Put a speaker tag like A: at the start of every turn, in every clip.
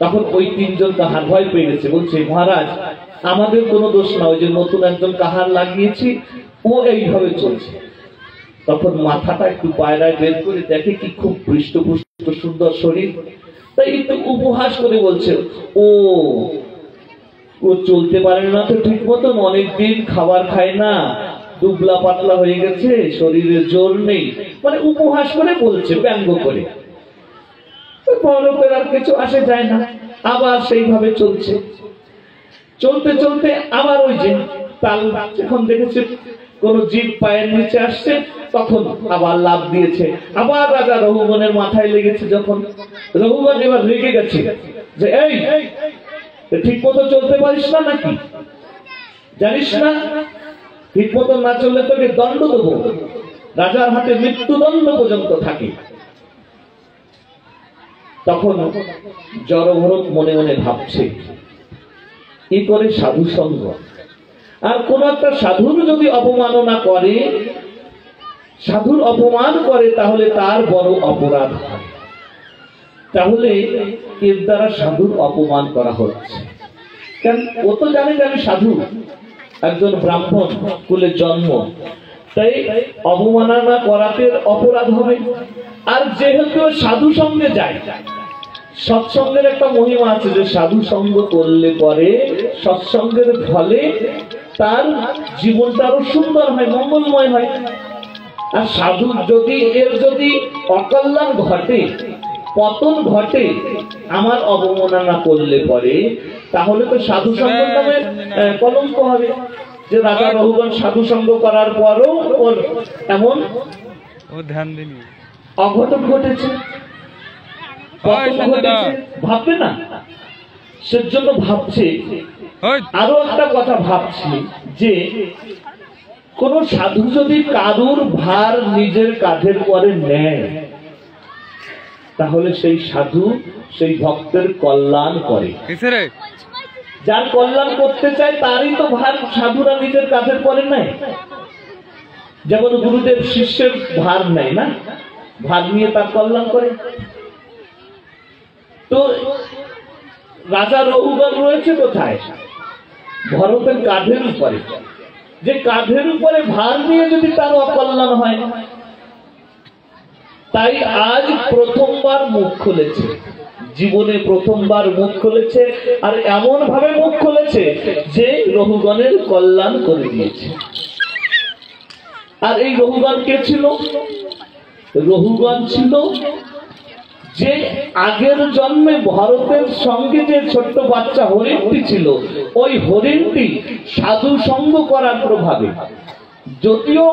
A: তখন ওই তিনজন কাহার ভয় পেয়ে গেছে, বলছে মহারাজ আমাদের কোনো দোষ না, ওই যে নতুন একজন কাহার লাগিয়েছি ও এইভাবে চলছে। তখন মাথাটা একটু পায়রায় বের করে দেখে কি খুব হৃষ্টপুষ্ট সুন্দর শরীর, তাই একটু উপহাস করে বলছে ও চলতে পারে না তো ঠিক মতন, অনেকদিন খাবার খায় না, দুবলা পাতলা হয়ে গেছে, শরীরে জোর নেই, মানে উপহাস করে বলছে, ব্যঙ্গ করে। বড়লোকের আর কিছু আসে যায় না, আবার সেইভাবে চলছে। চলতে চলতে আবার ওই যে তাল যখন দেখেছে কোন জীব পায়ের নিচে আসছে, তখন আবার লাভ দিয়েছে। আবার রাজা রঘুগণের মাথায় লেগেছে, যখন রঘুগণ এবার রেগে গেছে যে এই ঠিক মতো চলতে পারিস না নাকি, জানিস না ঠিক মতো না চললে তোকে দণ্ড দেবো, রাজার হাতে মৃত্যুদণ্ড পর্যন্ত থাকে। তখন জড়ভরত মনে মনে ভাবছে কি করে সাধু সঙ্গ, আর কোন একটা সাধুর যদি অপমাননা করে, সাধুর অপমান করে, তাহলে তার বড় অপরাধ হয়। তাহলে এর দ্বারা সাধুর অপমান করা হচ্ছে, কারণ ও তো জানে যে আমি সাধু, একজন ব্রাহ্মণ কুলে জন্ম, তাই অবমাননা করাতে অপরাধ হবে। আর যেহেতু সাধু সঙ্গে যায়, সৎসঙ্গের একটা মহিমা আছে যে সাধু সঙ্গ করলে পরে সৎসঙ্গের ফলে তার জীবনটা আরো সুন্দর হয়, মঙ্গলময় হয়। আর সাধু যদি এর যদি অকল্যাণ ঘটে, পতন ঘটে, আমার অবমাননা করলে পরে, তাহলে তো সাধু সঙ্গ নামে কলঙ্ক হবে। যে রাজা রঘুগণ সাধু সঙ্গ করার পরও ওর এমন অঘটন ঘটেছে, ভাববে না, সেজন্য ভাবছে। আরো একটা কথা ভাবছি যে কোন সাধু যদি কারুর ভার নিজের কাঁধের পরে নেয়, তাহলে সেই সাধু সেই ভক্তের কল্যাণ করে। যার কল্যাণ করতে চায় তারই তো ভার সাধুরা নিজের কাঁধের পরে নেয়। যেমন গুরুদেব শিষ্যের ভার নেয় না, ভার নিয়ে তার কল্যাণ করে। তো রাজা রঘুগণ রয়েছে কোথায়? ভরতের কাঁধের উপরে। যে কাঁধের উপরে ভার নিয়ে যদি তার অকল্যাণ হয়, তাই আজ প্রথমবার মুখ খুলেছে, জীবনে প্রথমবার মুখ খুলেছে, আর এমন ভাবে মুখ খুলেছে যে রঘুগণের কল্যাণ করে দিয়েছে। আর এই রঘুগণ কে ছিল? রঘুগণ ছিল যে আগের জন্মে ভরতের সঙ্গে যে ছোট্ট বাচ্চা হরিণটি ছিল, ওই হরিণটি সাধু সঙ্গ করার প্রভাবে, যদিও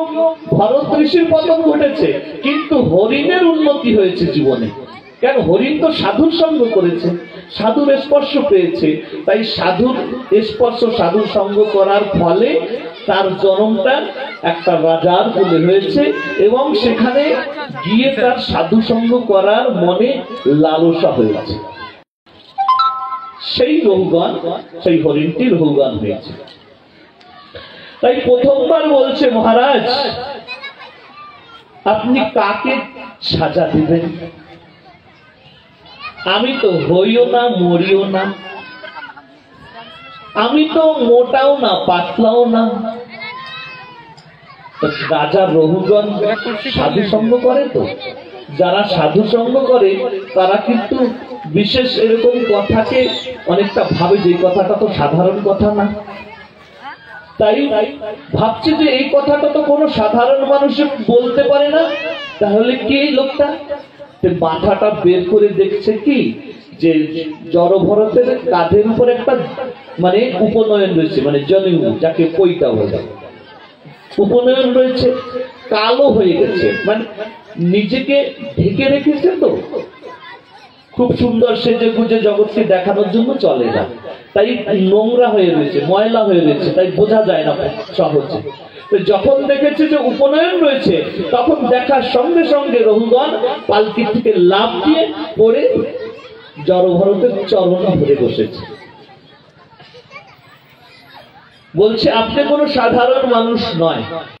A: ভরত ঋষির পতন ঘটেছে, কিন্তু হরিণের উন্নতি হয়েছে জীবনে। কেন? হরিণ তো সাধুর সঙ্গ করেছে, সাধুর স্পর্শ পেয়েছে, তাই সাধুর স্পর্শ সাধুর সঙ্গ করার ফলে তার জন্মটা একটা রাজার কোলে হয়েছে, এবং সেখানে গিয়ে তার সাধু সঙ্গ করার মনে লালসা হয়েছে। সেই রঘুগণ, সেই হরিণটি রঘুগণ হয়েছে। তাই প্রথমবার বলছে মহারাজ আপনি কাকে সাজা দিবেন? আমি তো হইও না মরিও না, আমি তো মোটাও না পাতলাও না। রাজা রঘুগণ সাধু সঙ্গ করে, তো যারা সাধু সঙ্গ করে তারা কিন্তু বিশেষ এরকম কথাকে অনেকটা ভাবে যে কথাটা তো সাধারণ কথা না। তাই ভাবছে যে এই কথাটা তো কোনো সাধারণ মানুষ বলতে পারে না, তাহলে কে লোকটা? মাথাটা বের করে দেখছে কি যে জড়ভরতের কাঁধের উপর একটা মানে উপনয়ন রয়েছে, মানে জনেউ, যাকে পৈতা বলে, উপনয়ন রয়েছে, কালো হয়ে গেছে, মানে নিজেকে ঢেকে রেখেছে, তো খুব সুন্দর সেজে গুজে জগৎকে দেখানোর জন্য চলে না, তাই নোংরা হয়ে রয়েছে, ময়লা হয়ে রয়েছে, তাই বোঝা যায় না সহজে। যখন দেখেছে যে উপনয়ন রয়েছে, তখন দেখার সঙ্গে সঙ্গে রঘুগণ পালকি থেকে লাফ দিয়ে পড়ে জড়ভরতের চরণে ধরে বসেছে। বলছে আপনি কোনো সাধারণ মানুষ নয়,